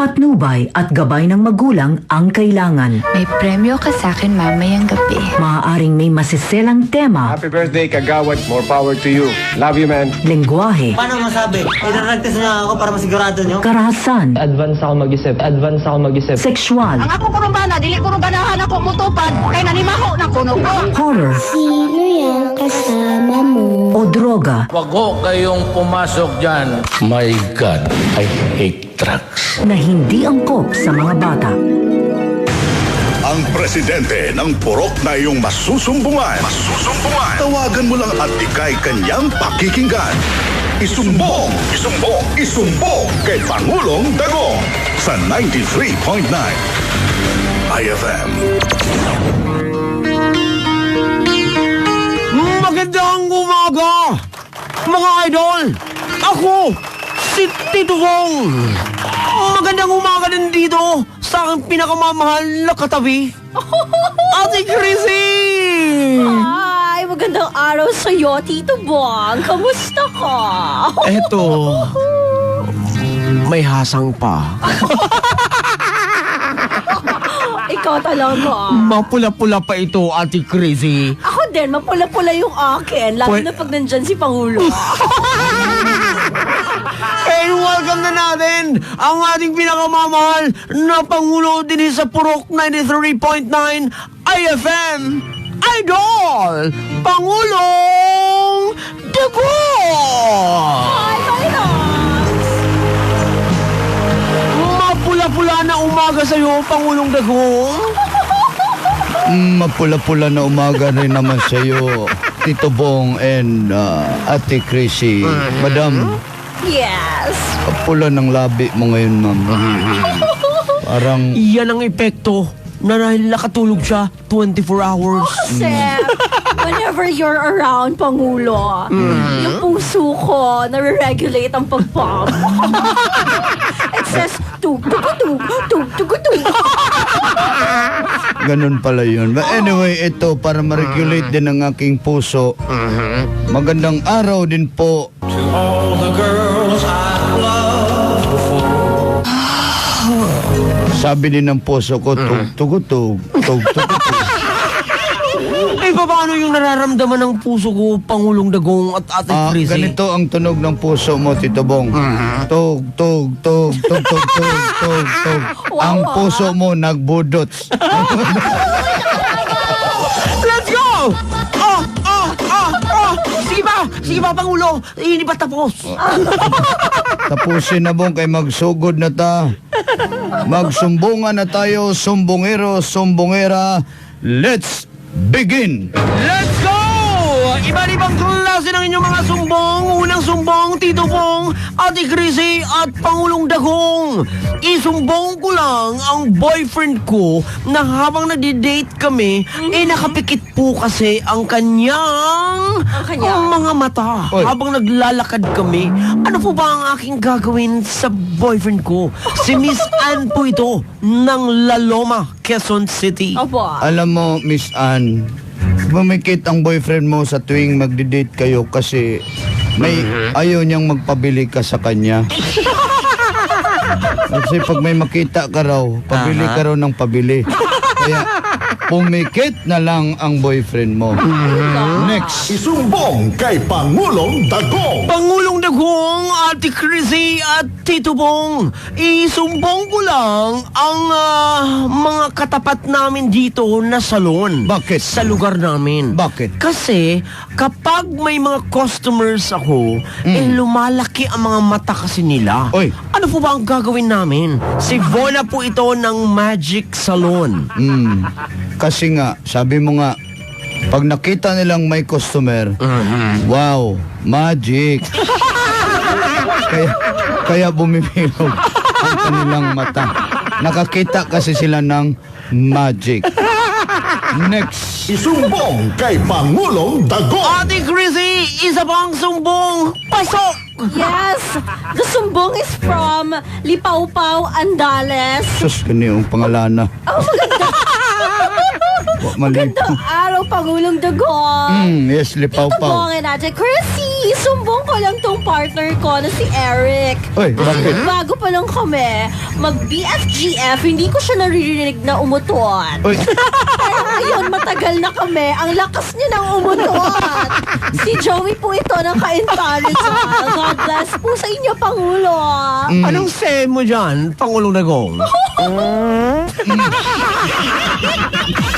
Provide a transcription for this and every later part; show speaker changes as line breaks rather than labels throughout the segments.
patnubay at gabay ng magulang ang kailangan.
May premyo ka sa akin mamayang gabi.
Maaaring may masiselang tema,
Happy birthday, Kagawad. More power to you. Love you, man.
lengguwahe,
Paano masabi? Idaragtas niya ako para masigurado niyo?
karahasan,
Advance ako mag-isip.
sexual,
Ako kurumbana, dili kurumbanahan ako mutupad. Kay nanimaho na kuno ko.
horror,
Sino yung kasama mo?
o droga.
Wag ho kayong pumasok dyan. My God, I hate drugs.
Na hindi angkop sa mga bata.
Ang presidente ng purok na iyong masusumbungan. Tawagan mo lang at ikay kanyang pakikinggan. Isumbong kay Pangulong Dagong sa 93.9 IFM.
Magandang umaga, mga idol! Ako, si Tito Bong! Magandang umaga din dito sa aking pinakamamahal na katabi, Ate Chrissy!
Ay, magandang araw sa'yo, Tito Bong. Kamusta ka?
Eto, may hasang pa.
Ikaw talaga.
Mapula-pula pa ito, Ate Chrissy.
Ako din, mapula-pula yung akin. Lalo na pag nandyan si Pangulo.
And welcome na natin ang ating pinakamamahal na Pangulo din sa Purok 93.9 IFM Idol, Pangulong Dagong!
Ay, Panginoon!
Mapula-pula na umaga sa'yo, Pangulong Dagong.
Mapula-pula na umaga rin naman sa iyo, Tito Bong and Ate Chrissy. Madam,
Yes.
pula ng labi mo ngayon, ma'am. Parang
Yan ang epekto na dahil nakatulog siya 24 hours.
Sir, whenever you're around, Pangulo, yung puso ko, nare-regulate ang pag-pump. It says, tug-tug-tug, tug-tug-tug.
ganun pala yun. But anyway, ito, para ma-regulate din ang aking puso. Magandang araw din po. Sabi din ng puso ko, tug-tug-tug, tug-tug-tug.
Eh, paano yung nararamdaman ng puso ko, Pangulong Dagong at Ate Chrissy?
Ganito ang tunog ng puso mo, Tito Bong. Tug, tug, tug, tug, tug, tug, tug, tug. Ang puso mo nagbudot.
Let's go! Sige pa, Pangulo. Hindi pa tapos.
Tapusin na, Bong, kay magsugod na ta. Magsumbungan na tayo, sumbongero, sumbongera. Let's begin!
Let's go! Iba-ibang klase ng inyong mga sumbong. Unang sumbong, Tito Bong, Ate Chrissy at Pangulong Dagong. Isumbong ko lang ang boyfriend ko na habang nadi-date kami, nakapikit po kasi ang kanyang mga mata.
Oy.
Habang naglalakad kami, ano po ba ang aking gagawin sa boyfriend ko? Si Miss Ann po ito ng La Loma, Quezon City.
Opo.
Alam mo, Miss Ann, bumikit ang boyfriend mo sa tuwing magdi-date kayo kasi may ayaw niyang magpabili ka sa kanya. Kasi pag may makita ka raw, pabili ka raw ng pabili. Kaya pumikit na lang ang boyfriend mo. Next.
Isumbong kay Pangulong Dagong.
Pangulong Dagong, Ate Chrissy at Tito Bong, isumbong ko lang ang mga katapat namin dito na salon.
Bakit?
Sa lugar namin.
Bakit?
Kasi kapag may mga customers ako, lumalaki ang mga mata kasi nila.
Oy.
Ano po ba ang gagawin namin? Si Vona po ito ng Magic Salon.
Kasi nga, sabi mo nga, pag nakita nilang may customer, wow, magic. kaya bumibilog ang kanilang mata. Nakakita kasi sila ng magic. Next.
Isumbong kay Pangulong Dagong.
Ate Chrissy, isa pang sumbong. Pasok!
Yes, the sumbong is from Lipau-Pau, Andales.
Sus, ganyan yung pangalana.
Oh, maganda.
Mali.
Magandang araw, Pangulong Dagong.
Yes,
Tito
lipaw-paw.
Bong and Ate Chrissy. Isumbong ko lang tong partner ko na si Eric.
Oy, bakit?
Bago pa lang kami, mag-BFGF, hindi ko siya naririnig na umutot.
Oy,
Pero ngayon, matagal na kami, ang lakas niya nang umutot. Si Joey po ito ng ka-encourage. God bless po sa inyo, Pangulo.
Anong say mo dyan, Pangulong Dagong?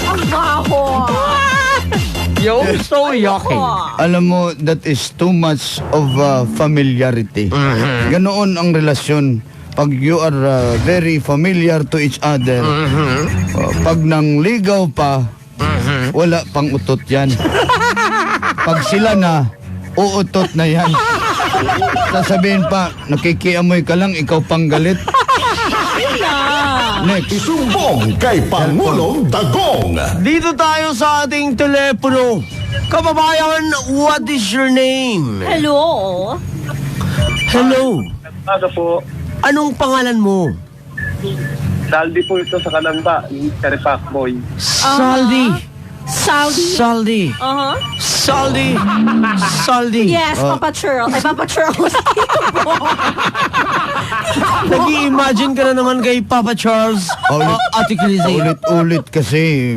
Ang baho.
Yo, so yucky.
alam mo, that is too much of familiarity. Ganoon ang relasyon. Pag you are very familiar to each other, pag nang ligaw pa, wala pang utot yan. Pag sila na, uutot na yan. Sasabihin pa, nakikiamoy ka lang, ikaw pang galit. Next.
Isumbong kay Pangulong Dagong.
Dito tayo sa ating telepono. Kababayan, what is your name?
Hello?
Hello.
Ano po?
Anong pangalan mo?
Saldi po ito sa Kananda, yung Karipak Boy.
Saldi.
Saudi?
Saldi.
Uh-huh.
Saldi. Saldi.
Yes, Papa Churl. Ay, Papa Charles.
Nag-i-imagine ka na naman kay Papa Charles. Ate Clizzy.
Ulit-ulit kasi.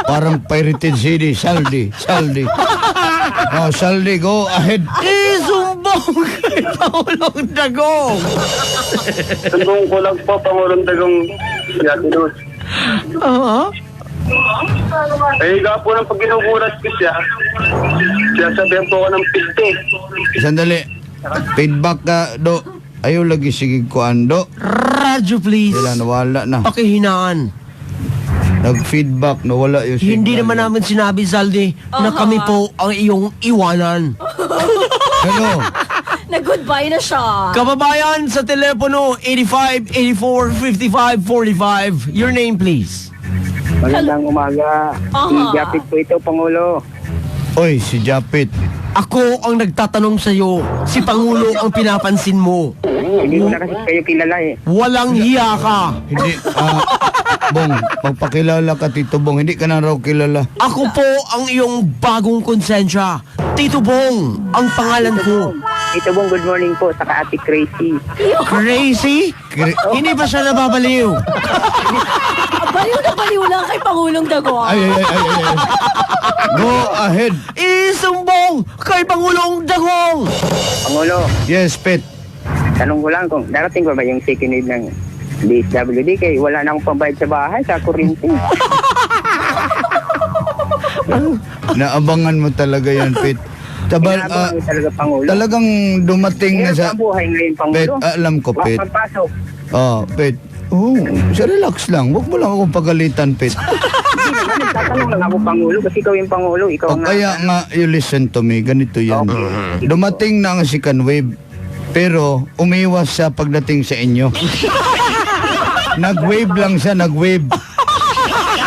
Parang pirated city. Saldi. Oh, Saldi, go ahead.
Isumbong kay Pangulong Dagong.
Sumbong ko lang po, Pangulong Dagong Yakinos. Eh, higa po ng pag ginugulat ko siya, sabihan po ako ng 50.
Sandali. Feedback ka, do. Ayaw lagi sige ko ando.
Radyo, please.
Sila nawala na.
Pakihinaan.
Nag-feedback, nawala yung signal.
Hindi naman namin sinabi, Saldi, na kami po ang iyong iwanan.
Hello.
Nag-goodbye na siya.
Kababayan sa telepono 85 84 55 45. Your name, please.
Magandang umaga. Si Japit po ito, Pangulo.
Oy, si Japit.
Ako ang nagtatanong sa iyo. Si Pangulo ang pinapansin mo.
Hindi ko na kasi kayo kilala eh.
Walang hiya ka.
Hindi, Bong, magpakilala ka, Tito Bong. Hindi ka na raw kilala.
Ako po ang iyong bagong konsensya. Tito Bong, ang pangalan ko.
Tito Bong, good morning po sa Ate Crazy.
Crazy? Hindi ba siya nababaliw?
Baliw lang kay Pangulong Dagong.
Ay. Go ahead.
Isumbong kay Pangulong Dagong.
Pangulo,
Yes, Pet.
tanong ko lang kung darating ba yung second wave ng DSWD kay wala na akong pambayad sa bahay, sa kuryente.
Naabangan mo talaga yan, Pet.
Inaabangan mo talaga, Pangulo.
Talagang dumating na
Meron
sa...
pa buhay ngayon, Pangulo.
Pet, alam ko, Pet.
Huwag magpasok.
Pet. Oh, sa relax lang. Huwag mo lang akong pagalitan, Pet.
Hindi naman, nagtatanong lang ako, Pangulo, kasi ikaw yung Pangulo. Ikaw
O kaya nga, you listen to me. Ganito yan. Dumating na ang second wave. Pero, umiwas siya pagdating sa inyo. Nag-wave lang siya, nag-wave.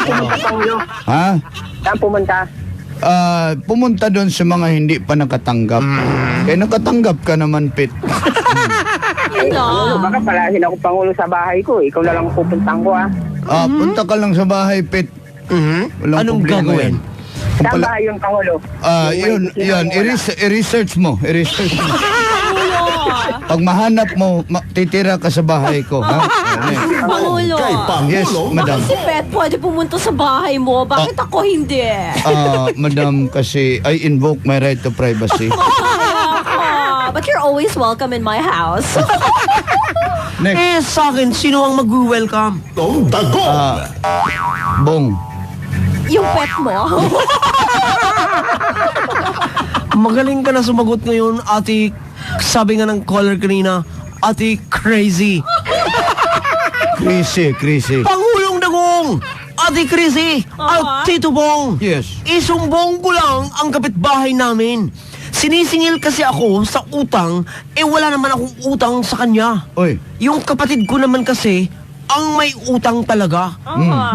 Pumunta, Pangulo.
Ha?
Saan pumunta?
Pumunta doon sa mga hindi pa nakatanggap. Kaya nakatanggap ka naman, Pet.
Pangulo, baka palahin ako, Pangulo, sa bahay ko. Ikaw na lang pupuntang ko, ah.
Punta ka lang sa bahay, Pet. Walang
Anong
problema
gagawin?
yan. Kung
Saan
pala,
bahay yun, Pangulo?
yun. I-research mo. Pag mahanap mo, titira ka sa bahay ko. Ha?
Pangulo.
Kay
Yes,
Pangulong
madam.
Si Pet pwede pumunta sa bahay mo. Bakit ako hindi?
Madam, kasi I invoke my right to privacy.
But you're always welcome in my house.
Next,
Sa akin, sino ang mag-welcome?
Dagong.
Bong.
Yung pet mo.
Magaling ka na sumagot ngayon, ate. Sabi nga ng caller kanina, ate Crazy.
Crazy.
Pangulong Dagong! Ate Crazy! At Tito Bong!
Yes.
Isumbong ko lang ang kapitbahay namin. Sinisingil kasi ako sa utang, wala naman akong utang sa kanya.
Oy.
Yung kapatid ko naman kasi, ang may utang talaga.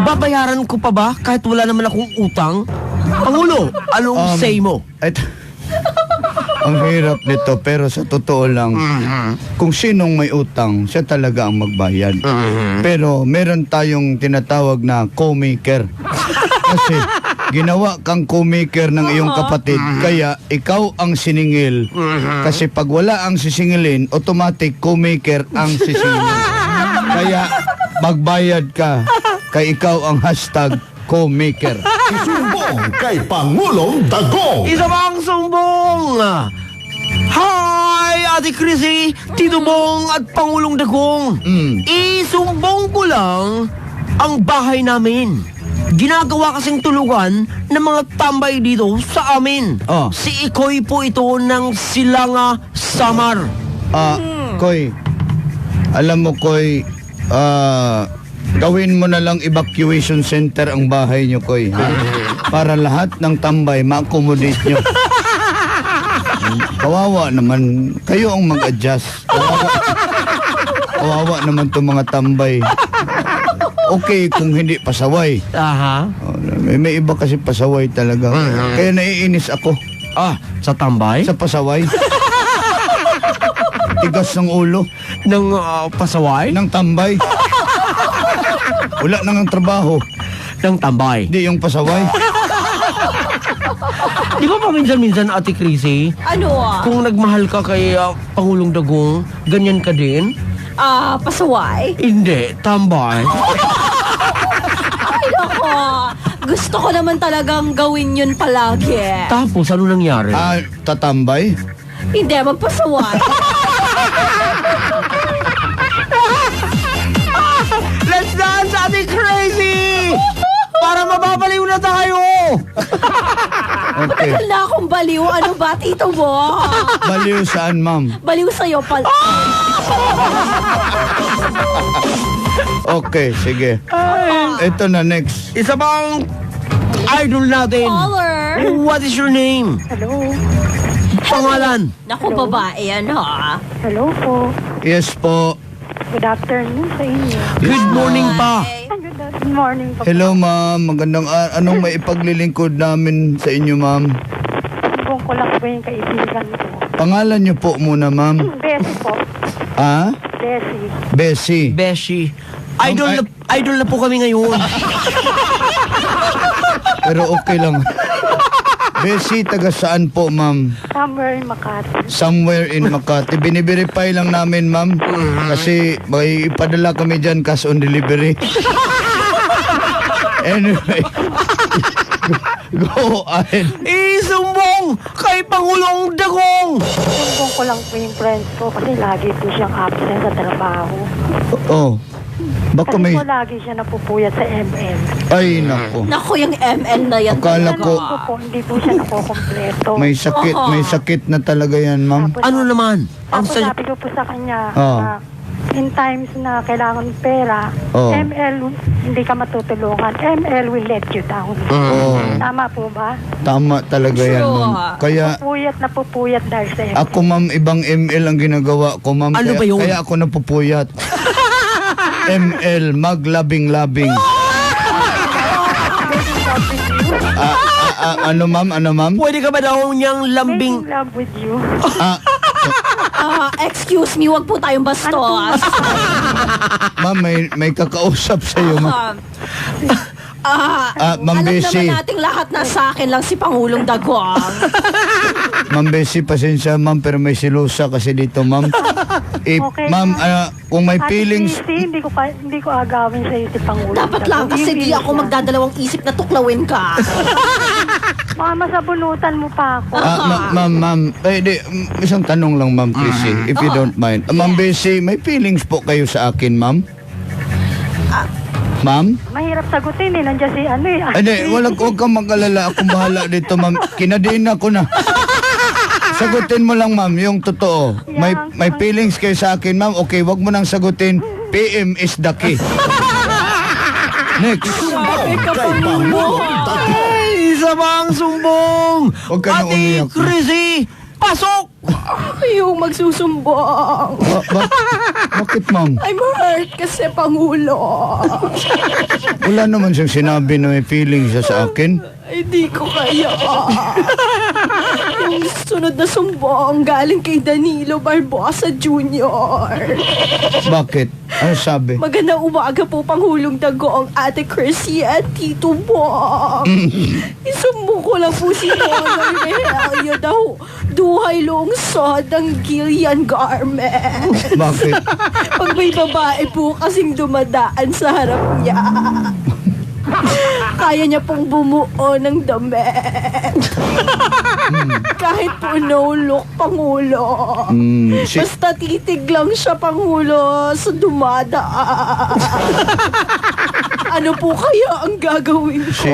Babayaran ko pa ba kahit wala naman akong utang? Pangulo, anong say mo?
Ang hirap nito, pero sa totoo lang, kung sinong may utang, siya talaga ang magbayad. Pero meron tayong tinatawag na co-maker. Kasi Ginawa kang co-maker ng iyong kapatid, kaya ikaw ang siningil. Kasi pag wala ang sisingilin, automatic co-maker ang sisingilin. Kaya magbayad ka, kay ikaw ang hashtag co-maker.
Isumbong kay Pangulong Dagong.
Isa pang sumbong! Hi, Ate Chrissy, Tito Bong at Pangulong Dagong. Isumbong ko lang ang bahay namin. Ginagawa kasing tulugan ng mga tambay dito sa amin.
Oh.
Si Ikoy po ito ng Silanga, Samar.
Koy, alam mo Koy, gawin mo na lang evacuation center ang bahay nyo, Koy. Para lahat ng tambay ma-accommodate nyo. Kawawa naman. Kayo ang mag-adjust. Kawawa naman itong mga tambay. Okay kung hindi pasaway.
Aha.
May iba kasi pasaway talaga. Kaya naiinis ako.
Sa tambay?
Sa pasaway. Tigas ng ulo.
Ng pasaway?
Ng tambay. Wala nang ang trabaho.
Ng tambay?
Hindi, yung pasaway.
Di ba paminsan-minsan, Ate Chrissy,
Ano
kung nagmahal ka kay Pangulong Dagong, ganyan ka din?
pasaway?
Hindi, tambay.
Ay, nako. Gusto ko naman talagang gawin yun palagi.
Tapos, ano nangyari?
Tatambay?
Hindi, magpasaway.
Let's dance, Ate Crazy! Para mababaliw na tayo!
Okay.
Matagal na akong baliw. Ano ba, Tito Bo?
Baliw saan, ma'am?
Baliw sa'yo pala.
Okay, sige. Ito na, next.
Isa bang idol natin?
Caller.
What is your name?
Hello.
Pangalan?
Naku, babae yan, ha?
Hello po.
Yes po.
Good afternoon sa inyo.
Good morning pa.
Good morning po.
Hello, ma'am. Magandang anong maipaglilingkod namin sa inyo, ma'am?
Sumbong ko lang po yung kaibigan ko.
Pangalan niyo po muna, ma'am.
Bessie po. Bessie.
Bessie.
Beshi. Idol na po kami ngayon.
Pero okay lang. Bessie, taga saan po, ma'am?
Somewhere in Makati.
Somewhere in Makati. Biniverify lang namin, ma'am. Kasi may ipadala kami dyan cash on delivery. Anyway. Go ahead.
Isumbong kay Pangulong Dagong!
Sumbong ko lang po yung friends ko kasi lagi po siyang absent sa trabaho.
Oh. Baka
Kasi
may...
po lagi siya napupuyat sa ML.
Ay, nako.
Naku, yung ML na yan.
Akala
talaga.
ko
Po, hindi po siya nakokompleto.
may sakit na talaga yan, ma'am.
Tapos,
Ano naman? Ang
Tapos sabi ko po sa kanya, in times na kailangan pera,
Oh.
ML, hindi ka matutulungan. ML will let you down.
Oh.
Tama po ba?
Tama talaga yan, ma'am. Kaya
Napupuyat dahil sa ML.
ako, ma'am, ibang ML ang ginagawa ko, ma'am.
Ano
Kaya,
ba yun?
Kaya ako napupuyat. ML, maglabing-labing. Ano, ma'am? Ano, ma'am?
Pwede ka ba daw niyang lambing?
Making love with you.
Excuse me, wag po tayong bastos.
Ma'am, may kakausap sa'yo, ma'am. Ma'am
Alam
Bessie.
naman nating lahat na sa akin lang si Pangulong Dagong.
Ma'am Bessie, pasensya, ma'am, pero may silusa kasi dito, ma'am.
Okay,
ma'am, kung may
Ate
feelings...
Chrissy, hindi ko agawin sa'yo si Pangulo.
Dapat lang kasi di ako magdadalawang isip na tuklawin ka.
Baka masabunutan mo pa ako.
Ma'am, isang tanong lang, ma'am Chrissy, if you don't mind. Ma'am Bessie, may feelings po kayo sa akin, ma'am? Ma'am?
Mahirap sagutin eh. Nandiyan si ano eh.
Hindi, huwag kang mag-alala. Akong bahala dito, ma'am. Kinadiin ako na. Sagutin mo lang, ma'am, yung totoo. May feelings kayo sa akin, ma'am. Okay, wag mo nang sagutin. PM is the key. Next.
Sabi ka,
Kay Pangulong Dagong.
Isa bang sumbong?
Huwag ka na
Ate
umiyak.
Chrissy, pasok!
Yung magsusumbong.
Bakit, ma'am?
I'm hurt kasi Pangulo.
Wala naman siyang sinabi na may feelings siya sa akin.
Ay, di ko kaya. Yung sunod na sumbong galing kay Danilo Barbosa Jr.
Bakit? Ano sabi?
Magandang umaga po, Pangulong Dagoong, Ate Chrissy at Tito Bong. Isumbong ko lang po si Honor Rehelio daw duhay lungsod ng Gillian Garment.
Bakit?
Pag may babae po kasing dumadaan sa harap niya, kaya niya pong bumuo ng damit. Kahit po no look, Pangulo. Basta titig lang siya, Pangulo, sa dumadaan. Ano po kaya ang gagawin ko?
Si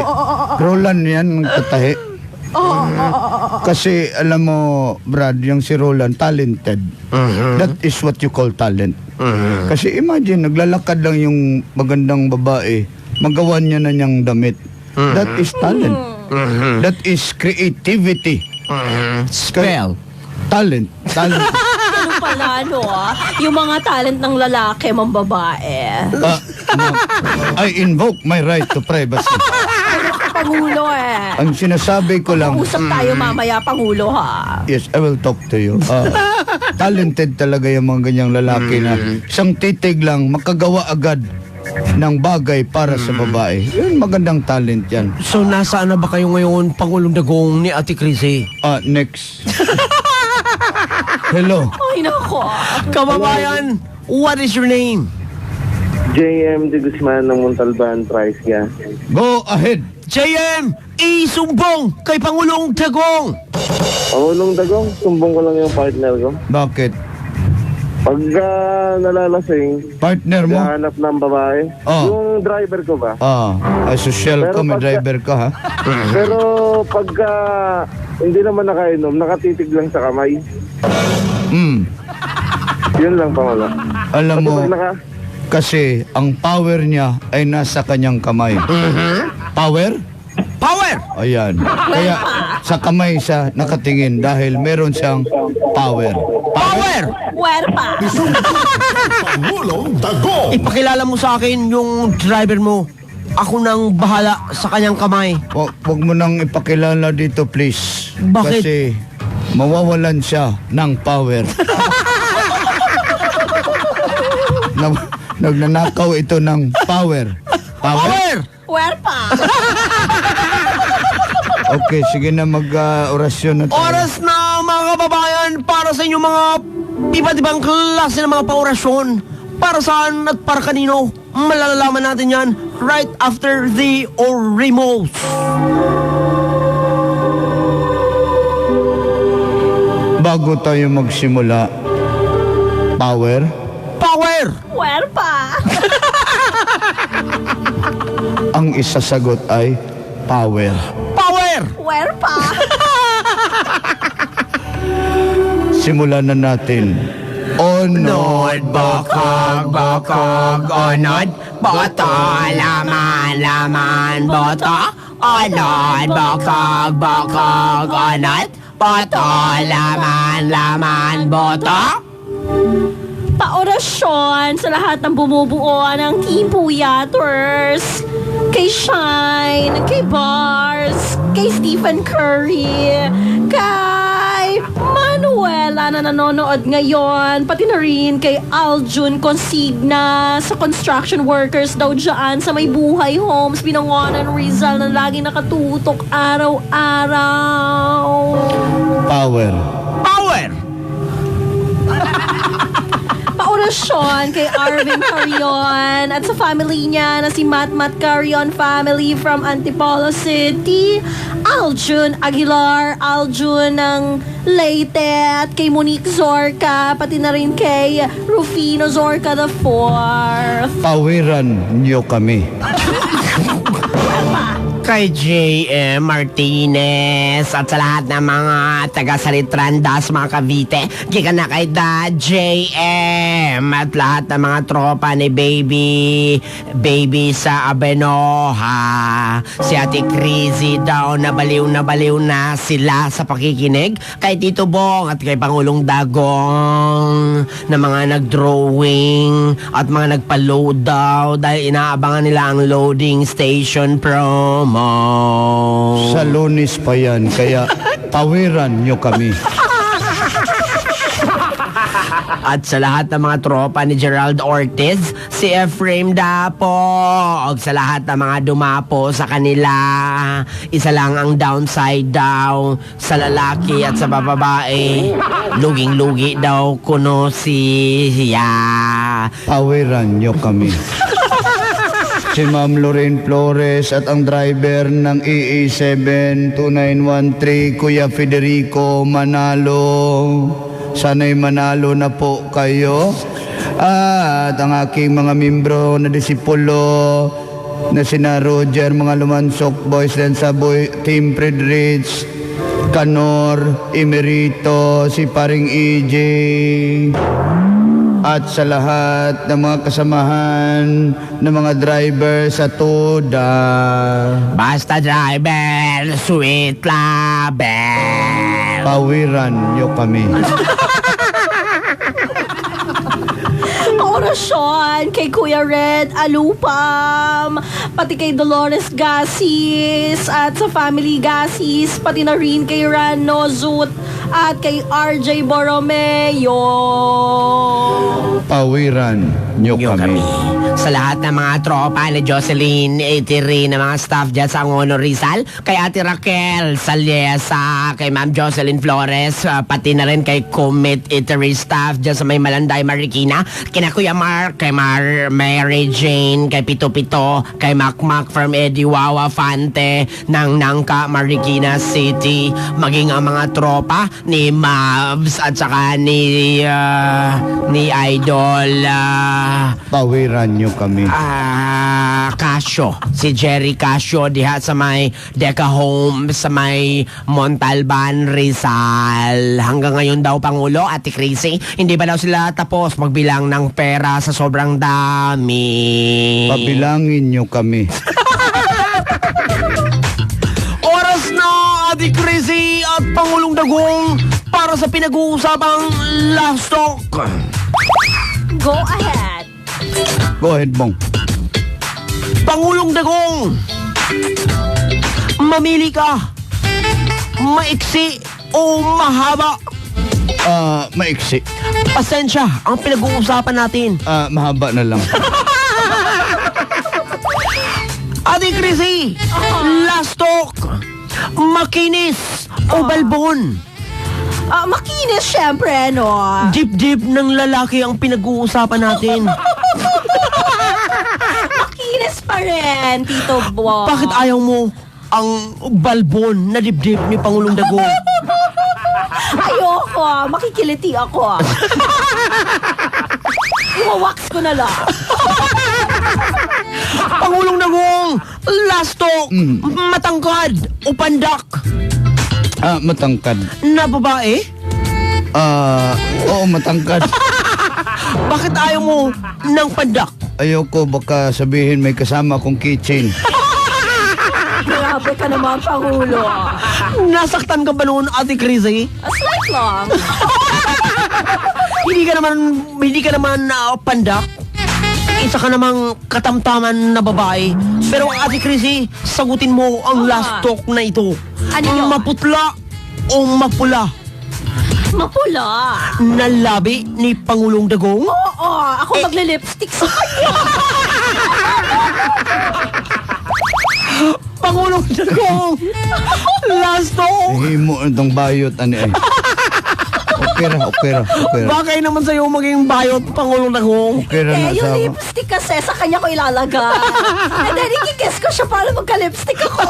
Roland yan, nagtatahi. Kasi alam mo, Brad, yung si Roland, talented. That is what you call talent. Kasi imagine, naglalakad lang yung magandang babae, magawa niya na niyang damit. That is talent. That is creativity.
Spell.
Talent.
Ganun pala, no? Yung mga talent ng lalaki, mambabae.
I invoke my right to privacy.
Pangulo eh.
Ang sinasabi ko lang,
Usap tayo mamaya, Pangulo, ha?
yes, I will talk to you. Talented talaga yung mga ganyang lalaki na isang titig lang, makagawa agad ng bagay para sa babae. Yun, magandang talent yan.
So, nasaan na ba kayo ngayon, Pangulong Dagong ni Ate Chrissy?
Next. Hello.
Ay, nako.
Kababayan, what is your name?
JM de Guzman ng Montalban, Price Gas.
Go ahead.
JM, isumbong kay Pangulong Dagong.
Pangulong Dagong, sumbong ko lang yung partner ko.
Bakit?
Pagka nalalasing,
Partner mo?
hanap ng babae. Yung driver ko ba?
Social ko, may driver ka, ha?
Pero pagka hindi naman nakainom, nakatitig lang sa kamay. Yun lang, Pangulo.
Alam mo,
Pag
kasi ang power niya ay nasa kanyang kamay. Power?
Power!
Ayan. Kaya sa kamay siya nakatingin dahil meron siyang power.
Power!
Huwerpa.
Pangulong Dagong.
Ipakilala mo sa akin yung driver mo. Ako nang bahala sa kanyang kamay.
Huwag mo nang ipakilala dito, please.
Bakit?
Kasi mawawalan siya ng power. Nagnanakaw ito ng power.
Power!
Huwerpa.
Okay, sige na mag-orasyon na tayo.
Oras na, mga kababayan, para sa inyong mga iba't ibang klase ng mga paorasyon. Para saan at para kanino, malalaman natin yan right after the Orimos.
Bago tayo magsimula, power?
Power!
Huwerpa.
Ang isasagot ay power.
Power!
Huwerpa.
Simulan na natin.
Onod, bakag, onod, boto, laman, boto. Onod, bakag, onod, boto, laman, boto.
Paorasyon sa lahat ng bumubuo ng Team Puyaters. Kay Shine, kay Bars, kay Stephen Curry, kay Manuela na nanonood ngayon, pati na rin kay Aljun Consigna sa construction workers daw dyan sa May Buhay Homes, Binangonan, Rizal na laging nakatutok araw-araw.
Power.
Power!
Paorasyon kay Arvin Carrion at sa family niya na si Mat Carrion family from Antipolo City, Aljun Aguilar, Aljun ng Leyte, at kay Monique Zorca, pati na rin kay Rufino Zorca IV.
Pawiran niyo kami.
Kay J.M. Martinez at sa lahat ng mga taga-Salitrandas, mga Cavite, giga na kay J.M. at lahat ng mga tropa ni Baby sa Abenoha. Si Ate Crazy daw, nabaliw na sila sa pakikinig kay Tito Bong at kay Pangulong Dagong na mga nag-drawing at mga nagpa-load daw dahil inaabangan nila ang loading station promo.
Sa Lunes pa yan, kaya pawiran nyo kami.
At sa lahat ng mga tropa ni Gerald Ortiz, si Efraim Dapo. O sa lahat ng mga dumapo sa kanila, isa lang ang downside daw sa lalaki at sa babae. Luging-lugi daw kuno siya.
Pawiran nyo kami. Si Ma'am Lorraine Flores at ang driver ng EE72913, Kuya Federico Manalo. Sana'y manalo na po kayo. At ang aking mga membro na disipulo na sina Roger, mga Lumansok Boys din sa Team Fredrich, Canor, Emerito, si Paring EJ. At sa lahat ng mga kasamahan ng mga driver sa Toda.
Basta driver, sweet label.
Pawiran nyo kami.
Orasyon kay Kuya Red Alupam, pati kay Dolores Gasis at sa family Gasis, pati na rin kay Ran Nozut at kay RJ Borromeo.
Pawiran nyo kami.
Sa lahat ng mga tropa ni Jocelyn Itiri na mga staff dyan sa Angono Rizal, kay Ate Raquel Saliesa, kay Ma'am Jocelyn Flores, pati na rin kay Kumit Itiri staff dyan sa may Malanday Marikina, kina Kuya Mark, kay Mary Jane, kay Pito Pito, kay Mac from Eddie Wawa Fante ng Nangka Marikina City, maging ang mga tropa ni Mavs at saka ni Idol
Pawiran nyo kami.
Casio, si Jerry Casio diha sa may Deca Home sa may Montalban, Rizal. Hanggang ngayon daw Pangulo, Ate Chrissy, hindi ba daw sila tapos magbilang ng pera sa sobrang dami?
Pabilangin nyo kami.
Oras na, Ate Chrissy at Pangulong Dagong, para sa pinag-uusapang last talk.
Go ahead.
Go ahead, Bong.
Pangulong Dagong, mamili ka. Maiksi o mahaba?
Maiksi.
Pasensya, ang pinag-uusapan natin.
Mahaba na lang.
Ate Chrissy, last talk. Makinis o balbon?
Makinis, syempre, no?
Jeep ng lalaki ang pinag-uusapan natin.
Makinis pa rin, Tito Bo.
Bakit ayaw mo ang balbon na dibdib ni Pangulong Dagong?
Ayoko, makikiliti ako. Iwawax ko na lang.
Pangulong Dagong, last talk. Matangkad o pandak?
Matangkad.
Na babae?
Oo, matangkad.
Bakit ayaw mo ng pandak?
Ayoko, baka sabihin may kasama kong kitchen.
Grabe ka naman, Pangulo.
Nasaktan ka ba noon, Ate Chrissy?
Slight lang.
Hindi ka naman pandak. Isa ka namang katamtaman na babae. Pero Ate Chrissy, sagutin mo ang last talk na ito.
Ano yun?
Maputla o mapula?
Mapula.
Nalabi ni Pangulong Dagong?
Oo, ako magle-lipstick sa kanya.
Pangulong Dagong, last talk.
Himo itong bayot, ano eh. Okay ra.
Bakit naman sa'yo maging bayot, Pangulong Dagong?
Okay ra na
Yung
sa
lipstick kasi sa kanya ko ilalagay. And then ikikis ko siya para magka-lipstick ako.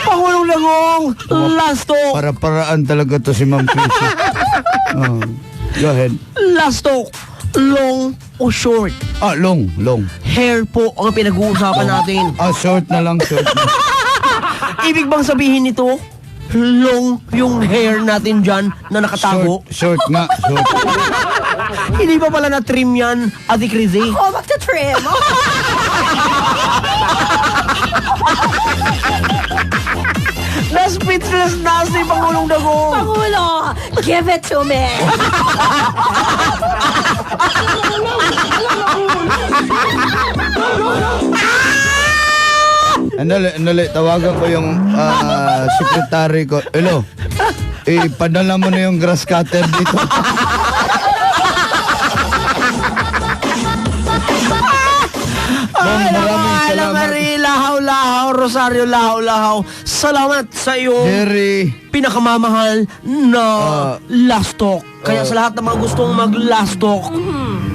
Pangulong Dagong, last talk.
Para-paraan talaga to si Ma'am Chrissy. Go ahead.
Last talk, long o short?
Long.
Hair po ang pinag-uusapan natin.
Short na lang, short.
Ibig bang sabihin nito, long yung hair natin dyan na nakatago?
Short nga, short.
Hindi pa pala na-trim yan, Ate Chrissy?
Ako magta-trim.
Na-speechless na si Pangulong Dagong.
Pangulo, give it to me.
Andali, tawagan ko yung secretary ko. Hello. Padala mo na yung grass cutter dito.
Ay,
maraming
Alam
salamat.
Marie, lahaw-lahaw, Rosario, lahaw-lahaw. Salamat sa iyo.
Jerry,
Pinakamamahal na last talk. Kaya sa lahat ng mga gustong mag-last talk,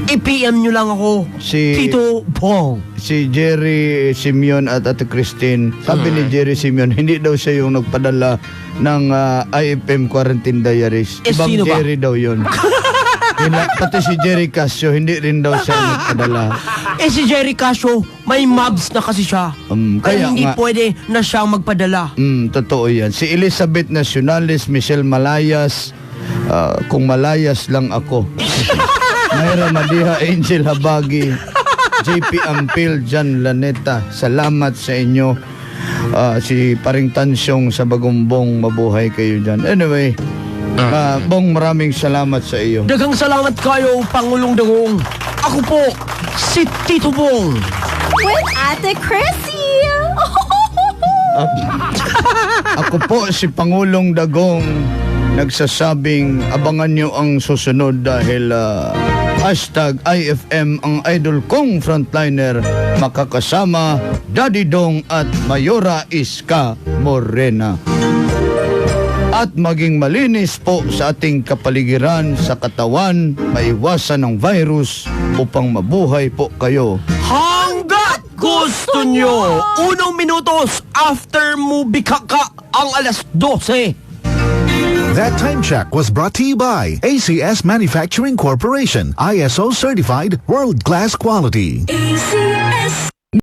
i-PM nyo lang ako.
Si-
Tito Bong.
si Jerry Simeon at Ate Christine, sabi ni Jerry Simeon, hindi daw siya yung nagpadala ng IFM Quarantine Diaries.
Eh,
Ibang
sino ba?
Jerry daw yun. Pati si Jerry Casio, hindi rin daw siya nagpadala.
Si Jerry Casio, may mobs na kasi siya.
Kaya
Kaya hindi
nga.
pwede na siyang magpadala.
Totoo yan. Si Elizabeth Nacionales, Michelle Malayas, kung malayas lang ako. Mayra Madiha, Angel Habagi, JP Ampil, Jan Laneta, salamat sa inyo. Si Paring Tansyong sa Bagumbong, mabuhay kayo dyan. Anyway, Bong, maraming salamat sa iyo.
Daghang salamat kayo, Pangulong Dagong. Ako po, si Tito Bong.
With Ate Chrissy!
Ako po si Pangulong Dagong, nagsasabing abangan nyo ang susunod dahil hashtag IFM ang idol kong frontliner, makakasama Daddy Dong at Mayora Iska Morena. At maging malinis po sa ating kapaligiran, sa katawan, maiwasan ng virus upang mabuhay po kayo.
Hanggat gusto nyo, unong minutos after mo bikaka ang alas 12.
That time check was brought to you by ACS Manufacturing Corporation, ISO certified, world-class quality.
ACS!